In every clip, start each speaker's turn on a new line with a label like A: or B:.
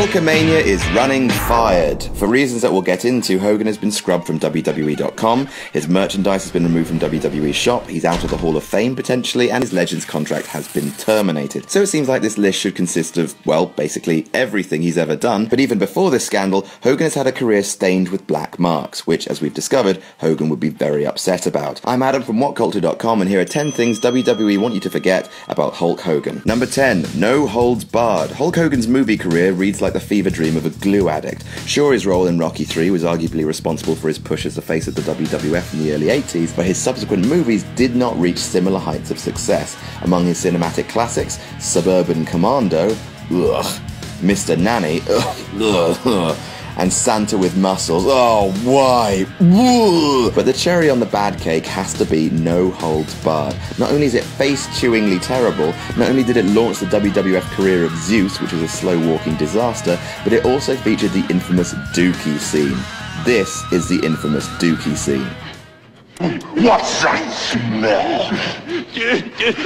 A: Hulkamania is running fired. For reasons that we'll get into, Hogan has been scrubbed from WWE.com, his merchandise has been removed from WWE's shop, he's out of the Hall of Fame potentially, and his Legends contract has been terminated. So it seems like this list should consist of, well, basically everything he's ever done, but even before this scandal, Hogan has had a career stained with black marks, which, as we've discovered, Hogan would be very upset about. I'm Adam from WhatCulture.com, and here are 10 things WWE want you to forget about Hulk Hogan. Number 10. No holds barred. Hulk Hogan's movie career reads like the fever dream of a glue addict. Sure, his role in Rocky III was arguably responsible for his push as the face of the WWF in the early 80s, but his subsequent movies did not reach similar heights of success. Among his cinematic classics, Suburban Commando, ugh, Mr. Nanny, ugh, and Santa with Muscles, oh, why? Ugh. But the cherry on the bad cake has to be No Holds Barred. Not only is it face-chewingly terrible, not only did it launch the WWF career of Zeus, which was a slow-walking disaster, but it also featured the infamous Dookie scene. This is the infamous Dookie scene.
B: What's that smell? Dookie.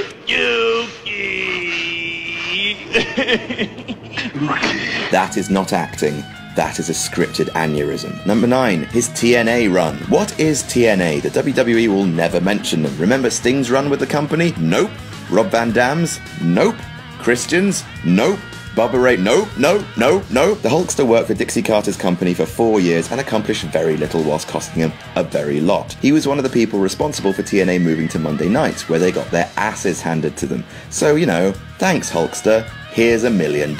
A: That is not acting. That is a scripted aneurysm. Number 9, his TNA run. What is TNA? The WWE will never mention them. Remember Sting's run with the company? Nope. Rob Van Dam's? Nope. Christian's? Nope. Bubba Ray? Nope, nope, nope, nope. The Hulkster worked for Dixie Carter's company for 4 years and accomplished very little whilst costing him a very lot. He was one of the people responsible for TNA moving to Monday nights, where they got their asses handed to them. So, you know, thanks Hulkster. Here's $1 million.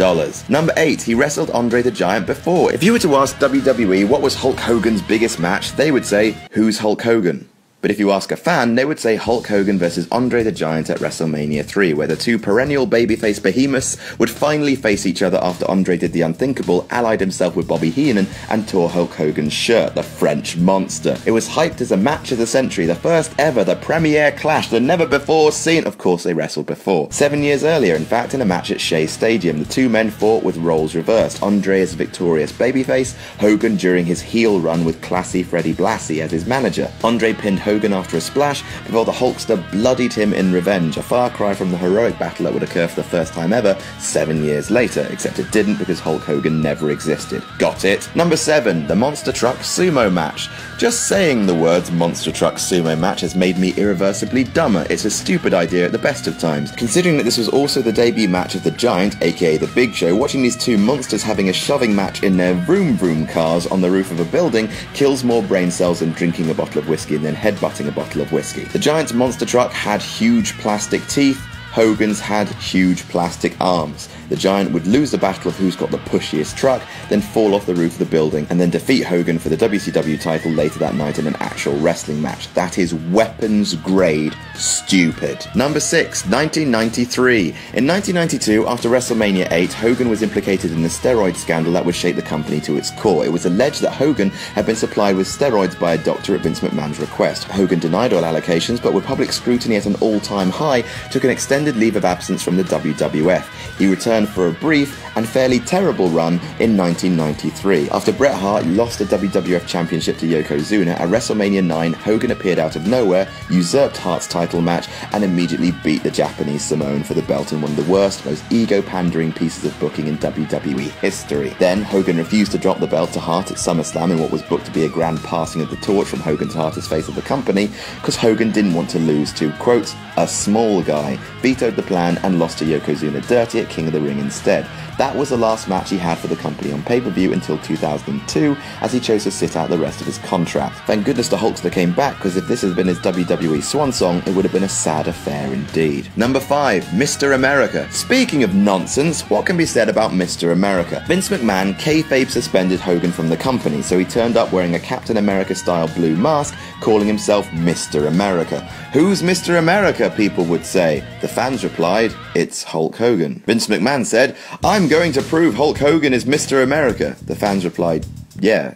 A: Number 8, he wrestled Andre the Giant before. If you were to ask WWE what was Hulk Hogan's biggest match, they would say, who's Hulk Hogan? But if you ask a fan, they would say Hulk Hogan versus Andre the Giant at WrestleMania 3, where the two perennial babyface behemoths would finally face each other after Andre did the unthinkable, allied himself with Bobby Heenan, and tore Hulk Hogan's shirt, the French Monster. It was hyped as a match of the century, the first ever, the premiere clash, the never before seen. Of course they wrestled before. 7 years earlier, in fact, in a match at Shea Stadium, the two men fought with roles reversed. Andre as victorious babyface, Hogan during his heel run with classy Freddie Blassie as his manager. Andre pinned Hogan after a splash before the Hulkster bloodied him in revenge, a far cry from the heroic battle that would occur for the first time ever 7 years later, except it didn't because Hulk Hogan never existed. Got it? Number 7, the Monster Truck Sumo match. Just saying the words Monster Truck Sumo match has made me irreversibly dumber. It's a stupid idea at the best of times. Considering that this was also the debut match of the Giant, aka the Big Show, watching these two monsters having a shoving match in their vroom vroom cars on the roof of a building kills more brain cells than drinking a bottle of whiskey and then headbutting a bottle of whiskey. The Giant's monster truck had huge plastic teeth, Hogan's had huge plastic arms. The Giant would lose the battle of who's got the pushiest truck, then fall off the roof of the building, and then defeat Hogan for the WCW title later that night in an actual wrestling match. That is weapons grade stupid. Number 6, 1993. In 1992, after WrestleMania 8, Hogan was implicated in a steroid scandal that would shake the company to its core. It was alleged that Hogan had been supplied with steroids by a doctor at Vince McMahon's request. Hogan denied all allegations, but with public scrutiny at an all-time high, took an extended leave of absence from the WWF. He returned for a brief and fairly terrible run in 1993. After Bret Hart lost the WWF Championship to Yokozuna, at WrestleMania 9, Hogan appeared out of nowhere, usurped Hart's title match, and immediately beat the Japanese Samoan for the belt in one of the worst, most ego-pandering pieces of booking in WWE history. Then, Hogan refused to drop the belt to Hart at SummerSlam in what was booked to be a grand passing of the torch from Hogan to Hart as face of the company, because Hogan didn't want to lose to, quote, a small guy, vetoed the plan, and lost to Yokozuna dirty at King of the Ring instead. That was the last match he had for the company on pay-per-view until 2002, as he chose to sit out the rest of his contract. Thank goodness the Hulkster came back, because if this had been his WWE swan song, it would have been a sad affair indeed. Number 5, Mr. America. Speaking of nonsense, what can be said about Mr. America? Vince McMahon kayfabe suspended Hogan from the company, so he turned up wearing a Captain America-style blue mask, calling himself Mr. America. Who's Mr. America, people would say. The fans replied, it's Hulk Hogan. Vince McMahon said, I'm going to prove Hulk Hogan is Mr. America. The fans replied, yeah,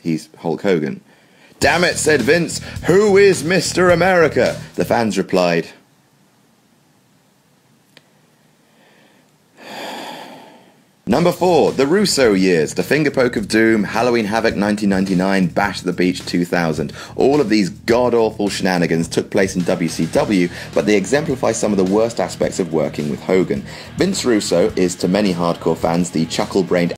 A: he's Hulk Hogan. Damn it, said Vince, who is Mr. America? The fans replied, Number 4, The Russo Years, The Finger Poke of Doom, Halloween Havoc 1999, Bash at the Beach 2000. All of these god-awful shenanigans took place in WCW, but they exemplify some of the worst aspects of working with Hogan. Vince Russo is, to many hardcore fans, the chuckle-brained